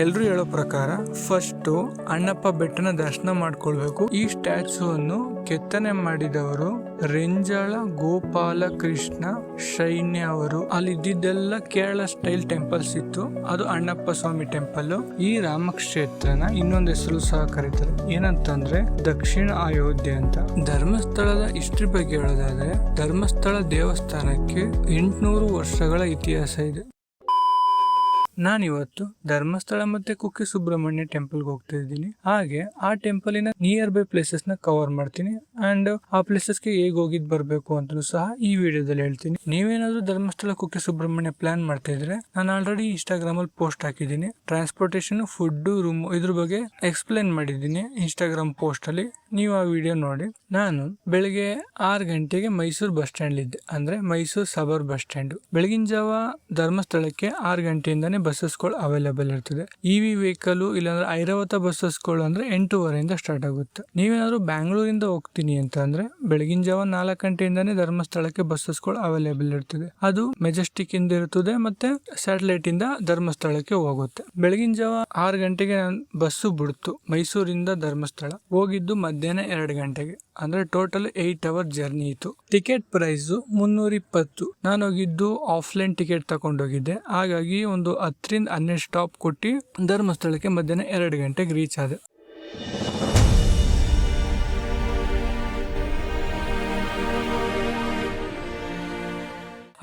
ಎಲ್ರು ಹೇಳೋ ಪ್ರಕಾರ ಫಸ್ಟ್ ಅಣ್ಣಪ್ಪ ಬೆಟ್ಟನ ದರ್ಶನ ಮಾಡ್ಕೊಳ್ಬೇಕು. ಈ ಸ್ಟ್ಯಾಚು ಅನ್ನು ಕೆತ್ತನೆ ಮಾಡಿದವರು ರೆಂಜಾಳ ಗೋಪಾಲ ಕೃಷ್ಣ ಶೈನ್ಯ ಅವರು. ಅಲ್ಲಿ ಇದ್ದಿದ್ದೆಲ್ಲ ಕೇರಳ ಸ್ಟೈಲ್ ಟೆಂಪಲ್ಸ್ ಇತ್ತು. ಅದು ಅಣ್ಣಪ್ಪ ಸ್ವಾಮಿ ಟೆಂಪಲ್. ಈ ರಾಮಕ್ಷೇತ್ರನ ಇನ್ನೊಂದು ಹೆಸರು ಸಹ ಕರೀತಾರೆ, ಏನಂತಂದ್ರೆ ದಕ್ಷಿಣ ಅಯೋಧ್ಯೆ ಅಂತ. ಧರ್ಮಸ್ಥಳದ ಹಿಸ್ಟ್ರಿ ಬಗ್ಗೆ ಹೇಳೋದಾದ್ರೆ, ಧರ್ಮಸ್ಥಳ ದೇವಸ್ಥಾನಕ್ಕೆ 800 ವರ್ಷಗಳ ಇತಿಹಾಸ ಇದೆ. ನಾನಿವತ್ತು ಧರ್ಮಸ್ಥಳ ಮತ್ತೆ ಕುಕ್ಕೆ ಸುಬ್ರಹ್ಮಣ್ಯ ಟೆಂಪಲ್ಗೆ ಹೋಗ್ತಾ ಇದ್ದೀನಿ. ಹಾಗೆ ಆ ಟೆಂಪಲಿನ ನಿಯರ್ ಬೈ ಪ್ಲೇಸಸ್ ನ ಕವರ್ ಮಾಡ್ತೀನಿ ಅಂಡ್ ಆ ಪ್ಲೇಸಸ್ಗೆ ಹೇಗೆ ಹೋಗಿದ್ ಬರ್ಬೇಕು ಅಂತ ಸಹ ಈ ವಿಡಿಯೋದಲ್ಲಿ ಹೇಳ್ತೀನಿ. ನೀವೇನಾದ್ರೂ ಧರ್ಮಸ್ಥಳ ಕುಕ್ಕೆ ಸುಬ್ರಹ್ಮಣ್ಯ ಪ್ಲಾನ್ ಮಾಡ್ತಾ ಇದ್ರೆ, ನಾನು ಆಲ್ರೆಡಿ ಇನ್ಸ್ಟಾಗ್ರಾಮ್ ಅಲ್ಲಿ ಪೋಸ್ಟ್ ಹಾಕಿದ್ದೀನಿ. ಟ್ರಾನ್ಸ್ಪೋರ್ಟೇಷನ್, ಫುಡ್, ರೂಮ್ ಇದ್ರ ಬಗ್ಗೆ ಎಕ್ಸ್ಪ್ಲೈನ್ ಮಾಡಿದ್ದೀನಿ ಇನ್ಸ್ಟಾಗ್ರಾಮ್ ಪೋಸ್ಟ್ ಅಲ್ಲಿ. ನೀವು ಆ ವಿಡಿಯೋ ನೋಡಿ. ನಾನು ಬೆಳಿಗ್ಗೆ 6 ಗಂಟೆಗೆ ಮೈಸೂರು ಬಸ್ ಸ್ಟ್ಯಾಂಡ್ ಇದ್ದೆ, ಅಂದ್ರೆ ಮೈಸೂರು ಸಬರ್ ಬಸ್ ಸ್ಟ್ಯಾಂಡ್. ಬೆಳಗಿನ ಜಾವ ಧರ್ಮಸ್ಥಳಕ್ಕೆ 6 ಗಂಟೆಯಿಂದಾನೇ ಬಸ್ಸಸ್ಗಳು ಅವೈಲೇಬಲ್ ಇರ್ತದೆ. ಇವಿ ವೆಹಿಕಲ್ ಇಲ್ಲಾಂದ್ರೆ ಐರಾವತ ಬಸ್ಸಸ್ಗಳು ಅಂದ್ರೆ 8:30 ಸ್ಟಾರ್ಟ್ ಆಗುತ್ತೆ. ನೀವೇನಾದ್ರೂ ಬ್ಯಾಂಗ್ಳೂರಿಂದ ಹೋಗ್ತೀನಿ ಅಂತ ಅಂದ್ರೆ ಬೆಳಗಿನ ಜಾವ 4 ಗಂಟೆಯಿಂದಾನೇ ಧರ್ಮಸ್ಥಳಕ್ಕೆ ಬಸ್ಸಸ್ಗಳು ಅವೈಲೇಬಲ್ ಇರ್ತದೆ. ಅದು ಮೆಜೆಸ್ಟಿಕ್ ಇಂದ ಇರ್ತದೆ ಮತ್ತೆ ಸ್ಯಾಟಲೈಟ್ ಇಂದ ಧರ್ಮಸ್ಥಳಕ್ಕೆ ಹೋಗುತ್ತೆ. ಬೆಳಗಿನ ಜಾವ 6 ಗಂಟೆಗೆ ಬಸ್ಸು ಬಿಡ್ತು ಮೈಸೂರಿಂದ ಧರ್ಮಸ್ಥಳ. ಹೋಗಿದ್ದು ಮಧ್ಯಾಹ್ನ 2 ಗಂಟೆಗೆ, ಅಂದ್ರೆ ಟೋಟಲ್ 8 ಅವರ್ ಜರ್ನಿ ಇತ್ತು. Ticket price 320. ನಾನು ಹೋಗಿದ್ದು ಆಫ್ಲೈನ್ ಟಿಕೆಟ್ ತಗೊಂಡೋಗಿದ್ದೆ. ಹಾಗಾಗಿ ಒಂದು 10ರಿಂದ 12 ಸ್ಟಾಪ್ ಕೊಟ್ಟು ಧರ್ಮಸ್ಥಳಕ್ಕೆ ಮಧ್ಯಾಹ್ನ 2 ಗಂಟೆಗೆ ರೀಚ್ ಆದೆ.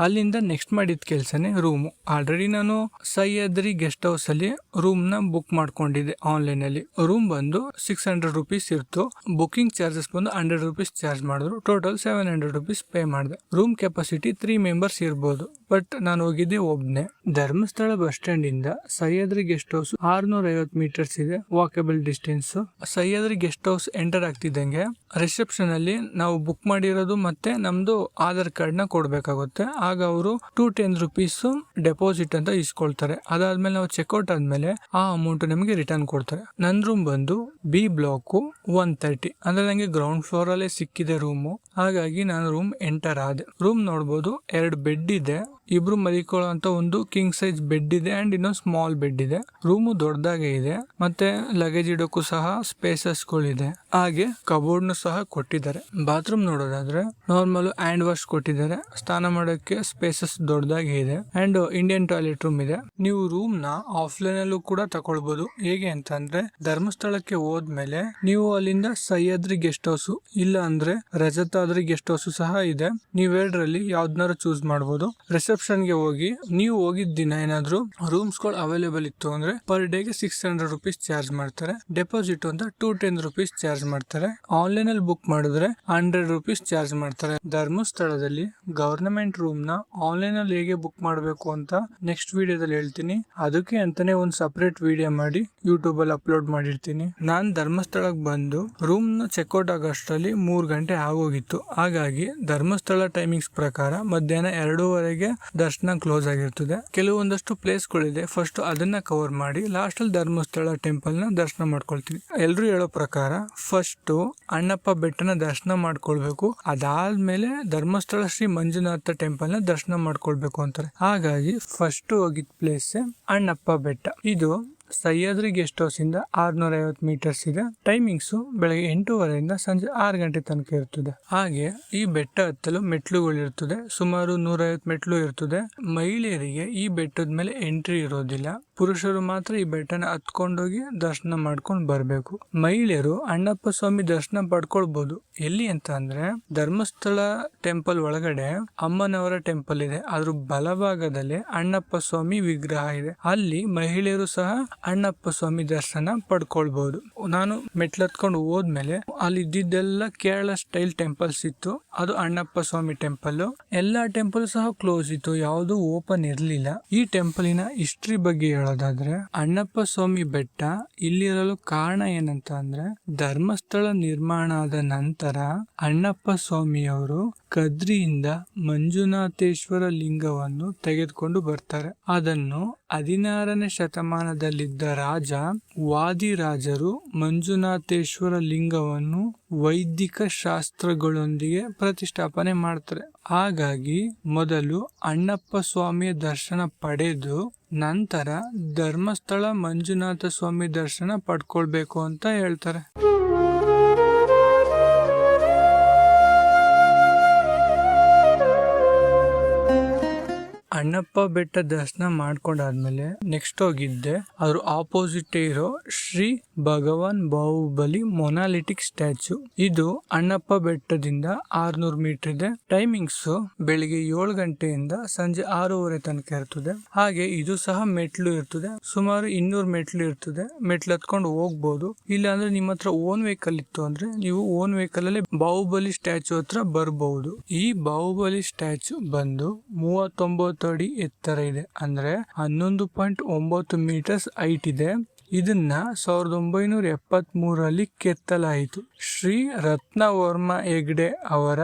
ಅಲ್ಲಿಂದ ನೆಕ್ಸ್ಟ್ ಮಾಡಿದ ಕೆಲಸನೇ ರೂಮು. ಆಲ್ರೆಡಿ ನಾನು ಸಹ್ಯಾದ್ರಿ ಗೆಸ್ಟ್ ಹೌಸ್ ಅಲ್ಲಿ ರೂಮ್ ನ ಬುಕ್ ಮಾಡ್ಕೊಂಡಿದ್ದೆ ಆನ್ಲೈನ್ ಅಲ್ಲಿ. ರೂಮ್ ಬಂದು 600 rupees ಇರ್ತು. ಬುಕಿಂಗ್ ಚಾರ್ಜಸ್ ಬಂದು 100 rupees ಚಾರ್ಜ್ ಮಾಡಿದ್ರು. ಟೋಟಲ್ 700 rupees ಪೇ ಮಾಡಿದೆ. ರೂಮ್ ಕೆಪಾಸಿಟಿ 3 ಮೆಂಬರ್ಸ್ ಇರ್ಬೋದು, ಬಟ್ ನಾನು ಹೋಗಿದ್ದೆ ಒಬ್ನೇ. ಧರ್ಮಸ್ಥಳ ಬಸ್ ಸ್ಟ್ಯಾಂಡ್ ಇಂದ ಸಹ್ಯಾದ್ರಿ ಗೆಸ್ಟ್ ಹೌಸ್ 650 ಮೀಟರ್ಸ್ ಇದೆ walkable distance. Sahyadri guest house enter ಆಗ್ತಿದ್ದಂಗೆ ರಿಸೆಪ್ಷನ್ ಅಲ್ಲಿ ನಾವು ಬುಕ್ ಮಾಡಿರೋದು ಮತ್ತೆ ನಮ್ದು ಆಧಾರ್ ಕಾರ್ಡ್ ನ ಕೊಡ್ಬೇಕಾಗುತ್ತೆ. ಆಗ ಅವರು 210 rupees ಡೆಪಾಸಿಟ್ ಅಂತ ಇಸ್ಕೊಳ್ತಾರೆ. ಅದಾದ್ಮೇಲೆ ನಾವು ಚೆಕ್ಔಟ್ ಆದ್ಮೇಲೆ ಆ ಅಮೌಂಟ್ ನಮಗೆ ರಿಟರ್ನ್ ಕೊಡ್ತಾರೆ. ನನ್ ರೂಮ್ ಬಂದು ಬಿ ಬ್ಲಾಕ್ 130, ಅಂದ್ರೆ ನಂಗೆ ಗ್ರೌಂಡ್ ಫ್ಲೋರ್ ಅಲ್ಲೇ ಸಿಕ್ಕಿದೆ ರೂಮು. ಹಾಗಾಗಿ ನಾನು ರೂಮ್ ಎಂಟರ್ ಆದೆ. ರೂಮ್ ನೋಡ್ಬೋದು, 2 ಬೆಡ್ ಇದೆ, ಇಬ್ರು ಮಲಿಕೊಳ್ಳೋ ಅಂತ ಒಂದು ಕಿಂಗ್ ಸೈಜ್ ಬೆಡ್ ಇದೆ ಅಂಡ್ ಇನ್ನೊಂದು ಸ್ಮಾಲ್ ಬೆಡ್ ಇದೆ. ರೂಮು ದೊಡ್ಡದಾಗೆ ಇದೆ, ಮತ್ತೆ ಲಗೇಜ್ ಇಡೋಕ್ಕೂ ಸಹ ಸ್ಪೇಸಸ್ ಗಳಿದೆ. ಹಾಗೆ ಕಬೋರ್ಡ್ ನು ಸಹ ಕೊಟ್ಟಿದ್ದಾರೆ. ಬಾತ್ರೂಮ್ ನೋಡೋದಾದ್ರೆ ನಾರ್ಮಲ್ ಹ್ಯಾಂಡ್ ವಾಶ್ ಕೊಟ್ಟಿದ್ದಾರೆ. ಸ್ನಾನ ಮಾಡೋಕೆ ಸ್ಪೇಸಸ್ ದೊಡ್ಡದಾಗಿ ಇದೆ ಅಂಡ್ ಇಂಡಿಯನ್ ಟಾಯ್ಲೆಟ್ ರೂಮ್ ಇದೆ. ನೀವು ರೂಮ್ ನ ಆಫ್ಲೈನ್ ಅಲ್ಲೂ ಕೂಡ ತಗೊಳ್ಬಹುದು. ಹೇಗೆ ಅಂತಂದ್ರೆ ಧರ್ಮಸ್ಥಳಕ್ಕೆ ಹೋದ್ಮೇಲೆ ನೀವು ಅಲ್ಲಿಂದ ಸಹ್ಯಾದ್ರಿ ಗೆಸ್ಟ್ ಹೌಸ್ ಇಲ್ಲ ಅಂದ್ರೆ ರಜತಾದ್ರಿ ಗೆಸ್ಟ್ ಹೌಸ್ ಸಹ ಇದೆ. ನೀವೆರಡರಲ್ಲಿ ಯಾವ್ದನ್ನಾರು ಚೂಸ್ ಮಾಡಬಹುದು. ರಿಸೆಪ್ಷನ್ ಗೆ ಹೋಗಿ ನೀವು ಹೋಗಿದ್ದ ದಿನ ಏನಾದ್ರು ರೂಮ್ಸ್ ಗಳು ಅವೈಲೇಬಲ್ ಇತ್ತು ಅಂದ್ರೆ ಪರ್ ಡೇ ಗೆ 600 rupees ಚಾರ್ಜ್ ಮಾಡ್ತಾರೆ. ಡೆಪಾಸಿಟ್ ಅಂತ 210 rupees ಚಾರ್ಜ್ ಮಾಡ್ತಾರೆ. ಆನ್ಲೈನ್ ಅಲ್ಲಿ ಬುಕ್ ಮಾಡಿದ್ರೆ 100 rupees ಚಾರ್ಜ್ ಮಾಡ್ತಾರೆ. ಧರ್ಮಸ್ಥಳದಲ್ಲಿ ಗವರ್ನಮೆಂಟ್ ರೂಮ್ ನ ಆನ್ಲೈನ್ ಅಲ್ಲಿ ಹೇಗೆ ಬುಕ್ ಮಾಡಬೇಕು ಅಂತ ನೆಕ್ಸ್ಟ್ ವಿಡಿಯೋದಲ್ಲಿ ಹೇಳ್ತೀನಿ. ಅದಕ್ಕೆ ಅಂತಾನೆ ಒಂದು ಸಪರೇಟ್ ವಿಡಿಯೋ ಮಾಡಿ ಯೂಟ್ಯೂಬ್ ಅಲ್ಲಿ ಅಪ್ಲೋಡ್ ಮಾಡಿರ್ತೀನಿ. ನಾನ್ ಧರ್ಮಸ್ಥಳಕ್ಕೆ ಬಂದು ರೂಮ್ ನ ಚೆಕ್ಔಟ್ ಆಗೋಷ್ಟರಲ್ಲಿ 3 ಗಂಟೆ ಆಗೋಗಿತ್ತು. ಹಾಗಾಗಿ ಧರ್ಮಸ್ಥಳ ಟೈಮಿಂಗ್ಸ್ ಪ್ರಕಾರ ಮಧ್ಯಾಹ್ನ 2:30 ದರ್ಶನ ಕ್ಲೋಸ್ ಆಗಿರ್ತದೆ. ಕೆಲವೊಂದಷ್ಟು ಪ್ಲೇಸ್ ಗಳಿದೆ, ಫಸ್ಟ್ ಅದನ್ನ ಕವರ್ ಮಾಡಿ ಲಾಸ್ಟ್ ಅಲ್ಲಿ ಧರ್ಮಸ್ಥಳ ಟೆಂಪಲ್ ನ ದರ್ಶನ ಮಾಡ್ಕೊಳ್ತೀನಿ. ಎಲ್ರು ಹೇಳೋ ಪ್ರಕಾರ ಫಸ್ಟ್ ಅಣ್ಣಪ್ಪ ಬೆಟ್ಟನ ದರ್ಶನ ಮಾಡ್ಕೊಳ್ಬೇಕು, ಅದಾದ್ಮೇಲೆ ಧರ್ಮಸ್ಥಳ ಶ್ರೀ ಮಂಜುನಾಥ ಟೆಂಪಲ್ ನ ದರ್ಶನ ಮಾಡ್ಕೊಳ್ಬೇಕು ಅಂತಾರೆ. ಹಾಗಾಗಿ ಫಸ್ಟ್ ಹೋಗಿದ್ ಪ್ಲೇಸ್ ಅಣ್ಣಪ್ಪ ಬೆಟ್ಟ. ಇದು ಸಹ್ಯಾದ್ರಿ ಗೆಸ್ಟ್ ಹೌಸ್ ಇಂದ 650 ಮೀಟರ್ಸ್ ಇದೆ. ಟೈಮಿಂಗ್ಸ್ ಬೆಳಗ್ಗೆ 8:30 ಸಂಜೆ 6 ಗಂಟೆ ತನಕ ಇರ್ತದೆ. ಹಾಗೆ ಈ ಬೆಟ್ಟ ಹತ್ತಲು ಮೆಟ್ಲುಗಳು ಇರ್ತದೆ, ಸುಮಾರು 150 ಮೆಟ್ಲು ಇರ್ತದೆ. ಮಹಿಳೆಯರಿಗೆ ಈ ಬೆಟ್ಟದ ಮೇಲೆ ಎಂಟ್ರಿ ಇರೋದಿಲ್ಲ. ಪುರುಷರು ಮಾತ್ರ ಈ ಬೆಟ್ಟನ ಹತ್ಕೊಂಡೋಗಿ ದರ್ಶನ ಮಾಡ್ಕೊಂಡು ಬರ್ಬೇಕು. ಮಹಿಳೆಯರು ಅಣ್ಣಪ್ಪ ಸ್ವಾಮಿ ದರ್ಶನ ಪಡ್ಕೊಳ್ಬಹುದು. ಎಲ್ಲಿ ಅಂತ ಅಂದ್ರೆ ಧರ್ಮಸ್ಥಳ ಟೆಂಪಲ್ ಒಳಗಡೆ ಅಮ್ಮನವರ ಟೆಂಪಲ್ ಇದೆ, ಅದ್ರ ಬಲಭಾಗದಲ್ಲಿ ಅಣ್ಣಪ್ಪ ಸ್ವಾಮಿ ವಿಗ್ರಹ ಇದೆ. ಅಲ್ಲಿ ಮಹಿಳೆಯರು ಸಹ ಅಣ್ಣಪ್ಪ ಸ್ವಾಮಿ ದರ್ಶನ ಪಡ್ಕೊಳ್ಬಹುದು. ನಾನು ಮೆಟ್ಲು ಹತ್ಕೊಂಡು ಹೋದ್ಮೇಲೆ ಅಲ್ಲಿ ಇದ್ದಿದ್ದೆಲ್ಲ ಕೇರಳ ಸ್ಟೈಲ್ ಟೆಂಪಲ್ಸ್ ಇತ್ತು. ಅದು ಅಣ್ಣಪ್ಪ ಸ್ವಾಮಿ ಟೆಂಪಲ್. ಎಲ್ಲಾ ಟೆಂಪಲ್ ಸಹ ಕ್ಲೋಸ್ ಇತ್ತು, ಯಾವುದು ಓಪನ್ ಇರ್ಲಿಲ್ಲ. ಈ ಟೆಂಪಲಿನ ಹಿಸ್ಟ್ರಿ ಬಗ್ಗೆ ಹೇಳೋದಾದ್ರೆ, ಅಣ್ಣಪ್ಪ ಸ್ವಾಮಿ ಬೆಟ್ಟ ಇಲ್ಲಿರಲು ಕಾರಣ ಏನಂತ ಅಂದ್ರೆ ಧರ್ಮಸ್ಥಳ ನಿರ್ಮಾಣ ಆದ ನಂತರ ಅಣ್ಣಪ್ಪ ಸ್ವಾಮಿಯವರು ಕದ್ರಿಯಿಂದ ಮಂಜುನಾಥೇಶ್ವರ ಲಿಂಗವನ್ನು ತೆಗೆದುಕೊಂಡು ಬರ್ತಾರೆ. ಅದನ್ನು 16ನೇ ಶತಮಾನದಲ್ಲಿದ್ದ ರಾಜ ವಾದಿರಾಜರು ಮಂಜುನಾಥೇಶ್ವರ ಲಿಂಗವನ್ನು ವೈದಿಕ ಶಾಸ್ತ್ರಗಳೊಂದಿಗೆ ಪ್ರತಿಷ್ಠಾಪನೆ ಮಾಡ್ತಾರೆ. ಹಾಗಾಗಿ ಮೊದಲು ಅಣ್ಣಪ್ಪ ಸ್ವಾಮಿಯ ದರ್ಶನ ಪಡೆದು ನಂತರ ಧರ್ಮಸ್ಥಳ ಮಂಜುನಾಥ ಸ್ವಾಮಿ ದರ್ಶನ ಪಡ್ಕೊಳ್ಬೇಕು ಅಂತ ಹೇಳ್ತಾರೆ. ಅಣ್ಣಪ್ಪ ಬೆಟ್ಟ ದರ್ಶನ ಮಾಡ್ಕೊಂಡಾದ್ಮೇಲೆ ನೆಕ್ಸ್ಟ್ ಹೋಗಿದ್ದೆ ಅದ್ರ ಆಪೋಸಿಟ್ ಇರೋ ಶ್ರೀ ಭಗವಾನ್ ಬಾಹುಬಲಿ ಮೊನಾಲಿಟಿಕ್ ಸ್ಟ್ಯಾಚು. ಇದು ಅಣ್ಣಪ್ಪ ಬೆಟ್ಟದಿಂದ 600 ಮೀಟರ್ ಇದೆ. ಟೈಮಿಂಗ್ಸ್ ಬೆಳಿಗ್ಗೆ 7 ಗಂಟೆಯಿಂದ ಸಂಜೆ 6:30 ತನಕ ಇರ್ತದೆ. ಹಾಗೆ ಇದು ಸಹ ಮೆಟ್ಲು ಇರ್ತದೆ, ಸುಮಾರು 200 ಮೆಟ್ಲು ಇರ್ತದೆ. ಮೆಟ್ಲು ಹತ್ಕೊಂಡು ಹೋಗ್ಬೋದು. ಇಲ್ಲ ಅಂದ್ರೆ ನಿಮ್ಮ ಹತ್ರ ಓನ್ ವೆಹಿಕಲ್ ಇತ್ತು ಅಂದ್ರೆ ನೀವು ಓನ್ ವೆಹಿಕಲ್ ಅಲ್ಲಿ ಬಾಹುಬಲಿ ಸ್ಟ್ಯಾಚು ಹತ್ರ ಬರ್ಬಹುದು. ಈ ಬಾಹುಬಲಿ ಸ್ಟ್ಯಾಚು ಬಂದು 39 ಅಡಿ ಎತ್ತರ ಇದೆ, ಅಂದ್ರೆ 11.9 ಮೀಟರ್ಸ್ ಹೈಟ್ ಇದೆ. ಇದನ್ನ 1973ರಲ್ಲಿ ಕೆತ್ತಲಾಯಿತು. ಶ್ರೀ ರತ್ನವರ್ಮ ಹೆಗ್ಡೆ ಅವರ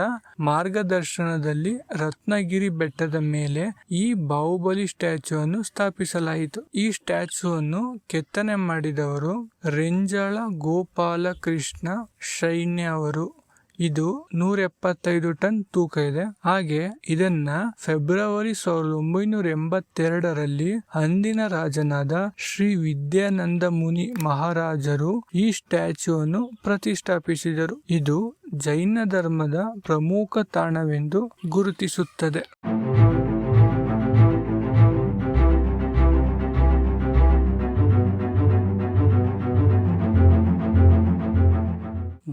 ಮಾರ್ಗದರ್ಶನದಲ್ಲಿ ರತ್ನಗಿರಿ ಬೆಟ್ಟದ ಮೇಲೆ ಈ ಬಾಹುಬಲಿ ಸ್ಟ್ಯಾಚು ಅನ್ನು ಸ್ಥಾಪಿಸಲಾಯಿತು. ಈ ಸ್ಟ್ಯಾಚು ಅನ್ನು ಕೆತ್ತನೆ ಮಾಡಿದವರು ರೆಂಜಾಳ ಗೋಪಾಲಕೃಷ್ಣ ಶೈನ್ಯ ಅವರು. ಇದು 175 ಟನ್ ತೂಕ ಇದೆ. ಹಾಗೆ ಇದನ್ನ ಫೆಬ್ರವರಿ 1982ರಲ್ಲಿ ಅಂದಿನ ರಾಜನಾದ ಶ್ರೀ ವಿದ್ಯಾನಂದ ಮುನಿ ಮಹಾರಾಜರು ಈ ಸ್ಟ್ಯಾಚು ಅನ್ನು ಪ್ರತಿಷ್ಠಾಪಿಸಿದರು. ಇದು ಜೈನ ಧರ್ಮದ ಪ್ರಮುಖ ತಾಣವೆಂದು ಗುರುತಿಸುತ್ತದೆ.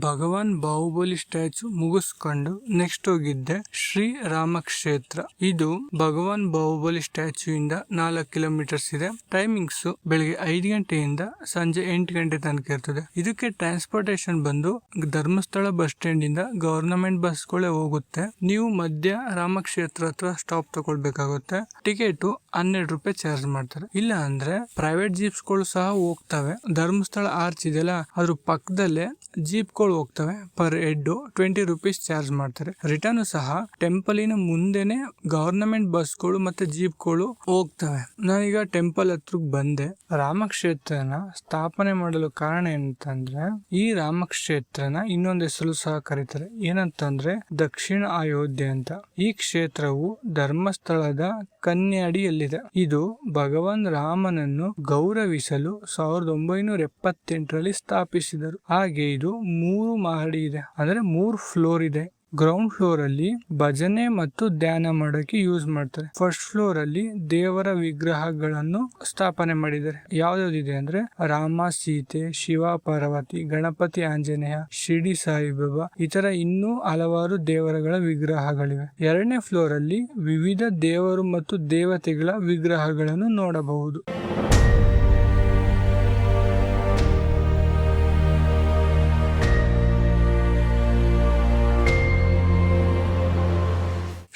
ಭಗವಾನ್ ಬಾಹುಬಲಿ ಸ್ಟ್ಯಾಚು ಮುಗಿಸ್ಕೊಂಡು ನೆಕ್ಸ್ಟ್ ಹೋಗಿದ್ದೆ ಶ್ರೀ ರಾಮ ಕ್ಷೇತ್ರ. ಇದು ಭಗವಾನ್ ಬಾಹುಬಲಿ ಸ್ಟ್ಯಾಚು ಇಂದ 4 ಕಿಲೋಮೀಟರ್ಸ್ ಇದೆ. ಟೈಮಿಂಗ್ಸ್ ಬೆಳಿಗ್ಗೆ 5 ಗಂಟೆಯಿಂದ ಸಂಜೆ 8 ಗಂಟೆ ತನಕ ಇರ್ತದೆ. ಇದಕ್ಕೆ ಟ್ರಾನ್ಸ್ಪೋರ್ಟೇಶನ್ ಬಂದು ಧರ್ಮಸ್ಥಳ ಬಸ್ ಸ್ಟ್ಯಾಂಡ್ ಇಂದ ಗವರ್ನಮೆಂಟ್ ಬಸ್ಗಳೇ ಹೋಗುತ್ತೆ. ನೀವು ಮಧ್ಯ ರಾಮಕ್ಷೇತ್ರ ಹತ್ರ ಸ್ಟಾಪ್ ತಗೊಳ್ಬೇಕಾಗುತ್ತೆ. ಟಿಕೆಟ್ 12 ರೂಪಾಯಿ ಚಾರ್ಜ್ ಮಾಡ್ತಾರೆ. ಇಲ್ಲ ಅಂದ್ರೆ ಪ್ರೈವೇಟ್ ಜೀಪ್ಸ್ಗಳು ಸಹ ಹೋಗ್ತವೆ. ಧರ್ಮಸ್ಥಳ ಆರ್ಚ್ ಇದೆಯಲ್ಲ ಅದ್ರ ಪಕ್ಕದಲ್ಲೇ ಜೀಪ್ಗಳು ಹೋಗ್ತವೆ. ಪರ್ ಹೆಡ್ 20 ರೂಪೀಸ್ ಚಾರ್ಜ್ ಮಾಡ್ತಾರೆ. ರಿಟರ್ನ್ ಸಹ ಟೆಂಪಲಿನ ಮುಂದೆನೆ ಗವರ್ನಮೆಂಟ್ ಬಸ್ಗಳು ಮತ್ತೆ ಜೀಪ್ಗಳು ಹೋಗ್ತವೆ. ನಾನೀಗ ಟೆಂಪಲ್ ಹತ್ರಕ್ಕೆ ಬಂದೆ. ರಾಮಕ್ಷೇತ್ರನ ಸ್ಥಾಪನೆ ಮಾಡಲು ಕಾರಣ ಏನಂತಂದ್ರೆ ಈ ರಾಮಕ್ಷೇತ್ರನ ಇನ್ನೊಂದು ಹೆಸರು ಸಹ ಕರೀತಾರೆ. ಏನಂತಂದ್ರೆ ದಕ್ಷಿಣ ಅಯೋಧ್ಯೆ ಅಂತ. ಈ ಕ್ಷೇತ್ರವು ಧರ್ಮಸ್ಥಳದ ಕನ್ಯಾಡಿಯಲ್ಲಿದೆ. ಇದು ಭಗವಾನ್ ರಾಮನನ್ನು ಗೌರವಿಸಲು 1978ರಲ್ಲಿ ಸ್ಥಾಪಿಸಿದರು. ಹಾಗೆ ಇದು 3 ಮಹಡಿ ಇದೆ, ಅಂದ್ರೆ 3 ಫ್ಲೋರ್ ಇದೆ. ಗ್ರೌಂಡ್ ಫ್ಲೋರ್ ಅಲ್ಲಿ ಭಜನೆ ಮತ್ತು ಧ್ಯಾನ ಮಾಡೋಕೆ ಯೂಸ್ ಮಾಡ್ತಾರೆ. ಫಸ್ಟ್ ಫ್ಲೋರ್ ಅಲ್ಲಿ ದೇವರ ವಿಗ್ರಹಗಳನ್ನು ಸ್ಥಾಪನೆ ಮಾಡಿದ್ದಾರೆ. ಯಾವ್ಯಾವ್ದಿದೆ ಅಂದ್ರೆ ರಾಮ, ಸೀತೆ, ಶಿವ, ಪಾರ್ವತಿ, ಗಣಪತಿ, ಆಂಜನೇಯ, ಶಿರ್ಡಿ ಸಾಯಿಬಾಬಾ, ಈ ತರ ಇನ್ನೂ ಹಲವಾರು ದೇವರುಗಳ ವಿಗ್ರಹಗಳಿವೆ. 2ನೇ ಫ್ಲೋರ್ ಅಲ್ಲಿ ವಿವಿಧ ದೇವರು ಮತ್ತು ದೇವತೆಗಳ ವಿಗ್ರಹಗಳನ್ನು ನೋಡಬಹುದು.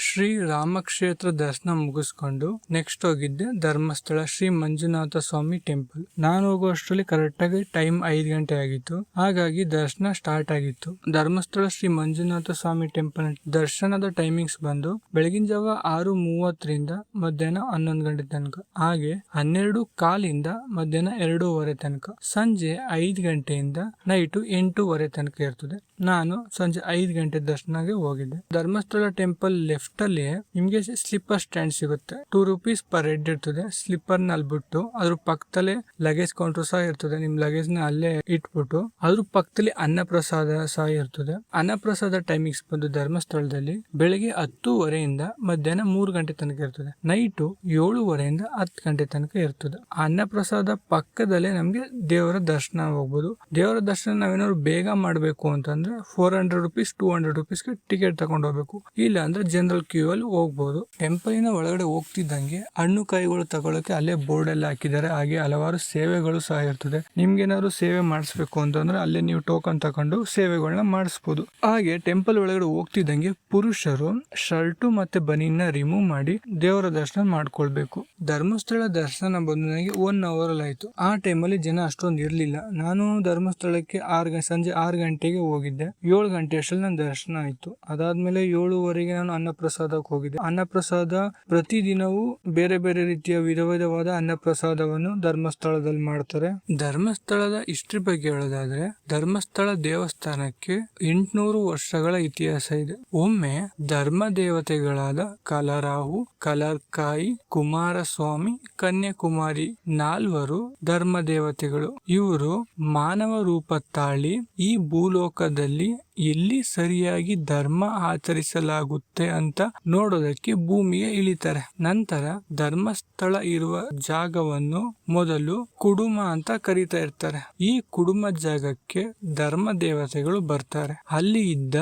ಶ್ರೀ ರಾಮಕ್ಷೇತ್ರ ದರ್ಶನ ಮುಗಿಸ್ಕೊಂಡು ನೆಕ್ಸ್ಟ್ ಹೋಗಿದ್ದೆ ಧರ್ಮಸ್ಥಳ ಶ್ರೀ ಮಂಜುನಾಥ ಸ್ವಾಮಿ ಟೆಂಪಲ್. ನಾನು ಹೋಗುವಷ್ಟರಲ್ಲಿ ಕರೆಕ್ಟ್ ಆಗಿ ಟೈಮ್ 5 ಗಂಟೆ ಆಗಿತ್ತು. ಹಾಗಾಗಿ ದರ್ಶನ ಸ್ಟಾರ್ಟ್ ಆಗಿತ್ತು. ಧರ್ಮಸ್ಥಳ ಶ್ರೀ ಮಂಜುನಾಥ ಸ್ವಾಮಿ ಟೆಂಪಲ್ ದರ್ಶನದ ಟೈಮಿಂಗ್ಸ್ ಬಂದು ಬೆಳಗಿನ ಜಾವ 6:30ರಿಂದ ಮಧ್ಯಾಹ್ನ 11 ಗಂಟೆ ತನಕ. ಹಾಗೆ 12:15 ಮಧ್ಯಾಹ್ನ 2:30 ತನಕ. ಸಂಜೆ 5 ಗಂಟೆಯಿಂದ ನೈಟ್ 8:30 ತನಕ ಇರ್ತದೆ. ನಾನು ಸಂಜೆ 5 ಗಂಟೆ ದರ್ಶನಗೆ ಹೋಗಿದ್ದೆ. ಧರ್ಮಸ್ಥಳ ಟೆಂಪಲ್ ಲೆಫ್ಟ್ ಅಲ್ಲಿ ನಿಮ್ಗೆ ಸ್ಲಿಪ್ಪರ್ ಸ್ಟ್ಯಾಂಡ್ ಸಿಗುತ್ತೆ. 2 ರೂಪೀಸ್ ಪರ್ ಹೆಡ್ ಇರ್ತದೆ. ಸ್ಲಿಪ್ಪರ್ ನಲ್ಲಿ ಬಿಟ್ಟು ಅದ್ರ ಪಕ್ಕದಲ್ಲೇ ಲಗೇಜ್ ಕೌಂಟರ್ ಸಹ ಇರ್ತದೆ. ನಿಮ್ ಲಗೇಜ್ ನ ಅಲ್ಲೇ ಇಟ್ಬಿಟ್ಟು ಅದ್ರ ಪಕ್ಕದಲ್ಲಿ ಅನ್ನಪ್ರಸಾದ ಸಹ ಇರ್ತದೆ. ಅನ್ನಪ್ರಸಾದ ಟೈಮಿಂಗ್ಸ್ ಬಂದು ಧರ್ಮಸ್ಥಳದಲ್ಲಿ ಬೆಳಿಗ್ಗೆ 10:30ಯಿಂದ ಮಧ್ಯಾಹ್ನ 3 ಗಂಟೆ ತನಕ ಇರ್ತದೆ. ನೈಟ್ 7:30ಯಿಂದ 10 ಗಂಟೆ ತನಕ ಇರ್ತದೆ. ಅನ್ನಪ್ರಸಾದ ಪಕ್ಕದಲ್ಲೇ ನಮ್ಗೆ ದೇವರ ದರ್ಶನ ಹೋಗ್ಬೋದು. ದೇವರ ದರ್ಶನ ನಾವೇನಾದ್ರು ಬೇಗ ಮಾಡ್ಬೇಕು ಅಂತಂದ್ರೆ 400 ರೂಪೀಸ್ 200 ರೂಪೀಸ್ಗೆ ಟಿಕೆಟ್ ತಗೊಂಡು ಹೋಗ್ಬೇಕು. ಇಲ್ಲ ಅಂದ್ರೆ ಜನರಲ್ ಕ್ಯೂ ಅಲ್ಲಿ ಹೋಗ್ಬೋದು. ಟೆಂಪಲಿನ ಒಳಗಡೆ ಹೋಗ್ತಿದ್ದಂಗೆ ಹಣ್ಣು ಕಾಯಿಗಳು ತಗೊಳಕ್ಕೆ ಅಲ್ಲೇ ಬೋರ್ಡ್ ಎಲ್ಲ ಹಾಕಿದ್ದಾರೆ. ಹಾಗೆ ಹಲವಾರು ಸೇವೆಗಳು ಸಹ ಇರ್ತದೆ. ನಿಮ್ಗೇನಾದ್ರು ಸೇವೆ ಮಾಡಿಸ್ಬೇಕು ಅಂತಂದ್ರೆ ಅಲ್ಲೇ ನೀವು ಟೋಕನ್ ತಗೊಂಡು ಸೇವೆಗಳನ್ನ ಮಾಡಿಸ್ಬೋದು. ಹಾಗೆ ಟೆಂಪಲ್ ಒಳಗಡೆ ಹೋಗ್ತಿದ್ದಂಗೆ ಪುರುಷರು ಶರ್ಟು ಮತ್ತೆ ಬನೀನ್ನ ರಿಮೂವ್ ಮಾಡಿ ದೇವರ ದರ್ಶನ ಮಾಡ್ಕೊಳ್ಬೇಕು. ಧರ್ಮಸ್ಥಳ ದರ್ಶನ ಬಂದು ನನಗೆ 1 hour ಅಲ್ಲಿ ಆಯ್ತು. ಆ ಟೈಮಲ್ಲಿ ಜನ ಅಷ್ಟೊಂದು ಇರ್ಲಿಲ್ಲ. ನಾನು ಧರ್ಮಸ್ಥಳಕ್ಕೆ ಸಂಜೆ 6 ಗಂಟೆಗೆ ಹೋಗಿದ್ದೆ. 7 ಗಂಟೆ ಅಷ್ಟರಲ್ಲಿ ನನ್ನ ದರ್ಶನ ಆಯ್ತು. ಅದಾದ್ಮೇಲೆ 7:15 ನಾನು ಅನ್ನಪ್ರಸಾದಕ್ಕೆ ಹೋಗಿದ್ದೆ. ಅನ್ನಪ್ರಸಾದ ಪ್ರತಿದಿನವೂ ಬೇರೆ ಬೇರೆ ರೀತಿಯ ವಿಧವಾದ ಅನ್ನಪ್ರಸಾದವನ್ನು ಧರ್ಮಸ್ಥಳದಲ್ಲಿ ಮಾಡ್ತಾರೆ. ಧರ್ಮಸ್ಥಳದ ಹಿಸ್ಟ್ರಿ ಬಗ್ಗೆ ಹೇಳೋದಾದ್ರೆ ಧರ್ಮಸ್ಥಳ ದೇವಸ್ಥಾನಕ್ಕೆ 800 ವರ್ಷಗಳ ಇತಿಹಾಸ ಇದೆ. ಒಮ್ಮೆ ಧರ್ಮ ದೇವತೆಗಳಾದ ಕಲರಾಹು, ಕಲರ್ಕಾಯಿ, ಕುಮಾರಸ್ವಾಮಿ, ಕನ್ಯಾಕುಮಾರಿ 4 ಧರ್ಮ ದೇವತೆಗಳು. ಇವರು ಮಾನವ ರೂಪ ತಾಳಿ ಈ ಭೂಲೋಕದಲ್ಲಿ ಎಲ್ಲಿ ಸರಿಯಾಗಿ ಧರ್ಮ ಆಚರಿಸಲಾಗುತ್ತೆ ಅಂತ ನೋಡೋದಕ್ಕೆ ಭೂಮಿಗೆ ಇಳಿತಾರೆ. ನಂತರ ಧರ್ಮಸ್ಥಳ ಇರುವ ಜಾಗವನ್ನು ಮೊದಲು ಕುಡುಮ ಅಂತ ಕರೀತಾ ಇರ್ತಾರೆ. ಈ ಕುಡುಮ ಜಾಗಕ್ಕೆ ಧರ್ಮ ದೇವತೆಗಳು ಬರ್ತಾರೆ. ಅಲ್ಲಿ ಇದ್ದ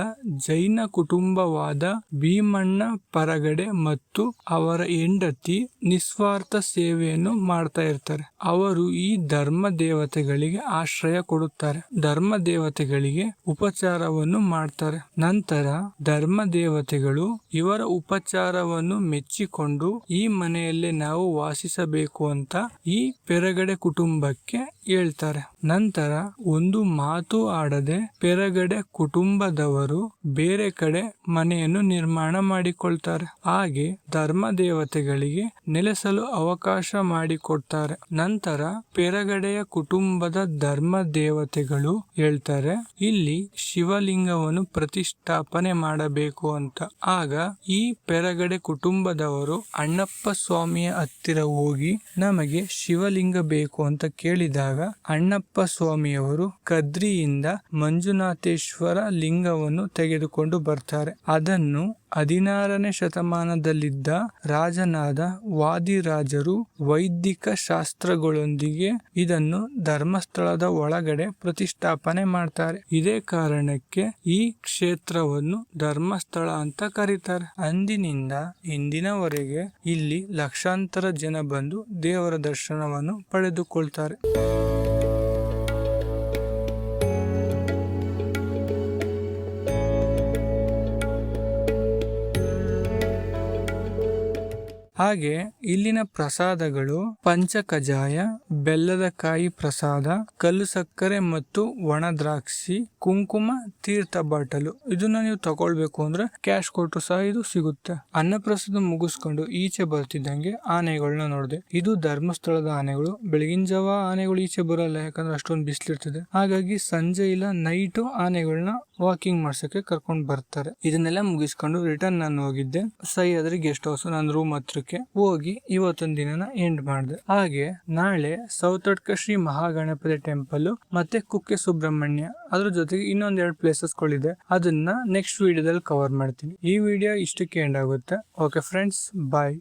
ಜೈನ ಕುಟುಂಬವಾದ ಭೀಮಣ್ಣ ಪರಗಡೆ ಮತ್ತು ಅವರ ಹೆಂಡತಿ ನಿಸ್ವಾರ್ಥ ಸೇವೆಯನ್ನು ಮಾಡ್ತಾ ಇರ್ತಾರೆ. ಅವರು ಈ ಧರ್ಮ ದೇವತೆಗಳಿಗೆ ಆಶ್ರಯ ಕೊಡುತ್ತಾರೆ. ಧರ್ಮ ದೇವತೆಗಳಿಗೆ ಉಪಚಾರವನ್ನು ಮಾಡ್ತಾರೆ. ನಂತರ ಧರ್ಮ ದೇವತೆಗಳು ಇವರ ಉಪಚಾರವನ್ನು ಮೆಚ್ಚಿಕೊಂಡು ಈ ಮನೆಯಲ್ಲೇ ನಾವು ವಾಸಿಸಬೇಕು ಅಂತ ಈ ಪೆರಗಡೆ ಕುಟುಂಬಕ್ಕೆ ಹೇಳ್ತಾರೆ. ನಂತರ ಒಂದು ಮಾತು ಆಡದೆ ಪೆರಗಡೆ ಕುಟುಂಬದವರು ಬೇರೆ ಕಡೆ ಮನೆಯನ್ನು ನಿರ್ಮಾಣ ಮಾಡಿಕೊಳ್ತಾರೆ. ಹಾಗೆ ಧರ್ಮ ದೇವತೆಗಳಿಗೆ ನೆಲೆಸಲು ಅವಕಾಶ ಮಾಡಿಕೊಡ್ತಾರೆ. ನಂತರ ಪೆರಗಡೆಯ ಕುಟುಂಬದ ಧರ್ಮ ದೇವತೆಗಳು ಹೇಳ್ತಾರೆ ಇಲ್ಲಿ ಶಿವಲಿಂಗವನ್ನು ಪ್ರತಿಷ್ಠಾಪನೆ ಮಾಡಬೇಕು ಅಂತ. ಆಗ ಈ ಪೆರಗಡೆ ಕುಟುಂಬದವರು ಅಣ್ಣಪ್ಪ ಸ್ವಾಮಿಯ ಹತ್ತಿರ ಹೋಗಿ ನಮಗೆ ಶಿವಲಿಂಗ ಬೇಕು ಅಂತ ಕೇಳಿದಾಗ ಅಣ್ಣಪ್ಪ ಸ್ವಾಮಿಯವರು ಕದ್ರಿಯಿಂದ ಮಂಜುನಾಥೇಶ್ವರ ಲಿಂಗವನ್ನು ತೆಗೆದುಕೊಂಡು ಬರ್ತಾರೆ. ಅದನ್ನು 16ನೇ ಶತಮಾನದಲ್ಲಿದ್ದ ರಾಜನಾದ ವಾದಿರಾಜರು ವೈದಿಕ ಶಾಸ್ತ್ರಗಳೊಂದಿಗೆ ಇದನ್ನು ಧರ್ಮಸ್ಥಳದ ಒಳಗಡೆ ಪ್ರತಿಷ್ಠಾಪನೆ ಮಾಡ್ತಾರೆ. ಇದೇ ಕಾರಣಕ್ಕೆ ಈ ಕ್ಷೇತ್ರವನ್ನು ಧರ್ಮಸ್ಥಳ ಅಂತ ಕರೀತಾರೆ. ಅಂದಿನಿಂದ ಇಂದಿನವರೆಗೆ ಇಲ್ಲಿ ಲಕ್ಷಾಂತರ ಜನ ಬಂದು ದೇವರ ದರ್ಶನವನ್ನು ಪಡೆದುಕೊಳ್ತಾರೆ. ಹಾಗೆ ಇಲ್ಲಿನ ಪ್ರಸಾದಗಳು ಪಂಚಕಜಾಯ, ಬೆಲ್ಲದ ಕಾಯಿ ಪ್ರಸಾದ, ಕಲ್ಲು ಸಕ್ಕರೆ ಮತ್ತು ಒಣ ದ್ರಾಕ್ಷಿ, ಕುಂಕುಮ, ತೀರ್ಥ ಬಾಟಲು. ಇದನ್ನ ನೀವು ತಗೊಳ್ಬೇಕು ಅಂದ್ರೆ ಕ್ಯಾಶ್ ಕೊಟ್ಟರು ಸಹ ಇದು ಸಿಗುತ್ತೆ. ಅನ್ನಪ್ರಸಾದ ಮುಗಿಸ್ಕೊಂಡು ಈಚೆ ಬರ್ತಿದ್ದಂಗೆ ಆನೆಗಳನ್ನ ನೋಡಿದೆ. ಇದು ಧರ್ಮಸ್ಥಳದ ಆನೆಗಳು. ಬೆಳಗಿನ ಜಾವ ಆನೆಗಳು ಈಚೆ ಬರಲ್ಲ, ಯಾಕಂದ್ರೆ ಅಷ್ಟೊಂದು ಬಿಸಿಲಿರ್ತದೆ. ಹಾಗಾಗಿ ಸಂಜೆ ಇಲ್ಲ ನೈಟ್ ಆನೆಗಳನ್ನ ವಾಕಿಂಗ್ ಮಾಡ್ಸಕ್ಕೆ ಕರ್ಕೊಂಡು ಬರ್ತಾರೆ. ಇದನ್ನೆಲ್ಲ ಮುಗಿಸ್ಕೊಂಡು ರಿಟರ್ನ್ ನಾನು ಹೋಗಿದ್ದೆ ಸಹ್ಯಾದ್ರಿ ಗೆಸ್ಟ್ ಹೌಸ್. ನನ್ನ ರೂಮ್ ಹತ್ರಕ್ಕೆ ಹೋಗಿ ಇವತ್ತೊಂದು ದಿನನ ಎಂಡ್ ಮಾಡಿದೆ. ಹಾಗೆ ನಾಳೆ ಸೌತಡ್ಕ ಶ್ರೀ ಮಹಾಗಣಪತಿ ಟೆಂಪಲ್ ಮತ್ತೆ ಕುಕ್ಕೆ ಸುಬ್ರಹ್ಮಣ್ಯ, ಅದ್ರ ಜೊತೆಗೆ ಇನ್ನೊಂದ್ 2 ಪ್ಲೇಸಸ್ಗಳಿದೆ. ಅದನ್ನ ನೆಕ್ಸ್ಟ್ ವಿಡಿಯೋದಲ್ಲಿ ಕವರ್ ಮಾಡ್ತೀನಿ. ಈ ವಿಡಿಯೋ ಇಷ್ಟಕ್ಕೆ ಎಂಡ್ ಆಗುತ್ತೆ. ಓಕೆ ಫ್ರೆಂಡ್ಸ್, ಬಾಯ್.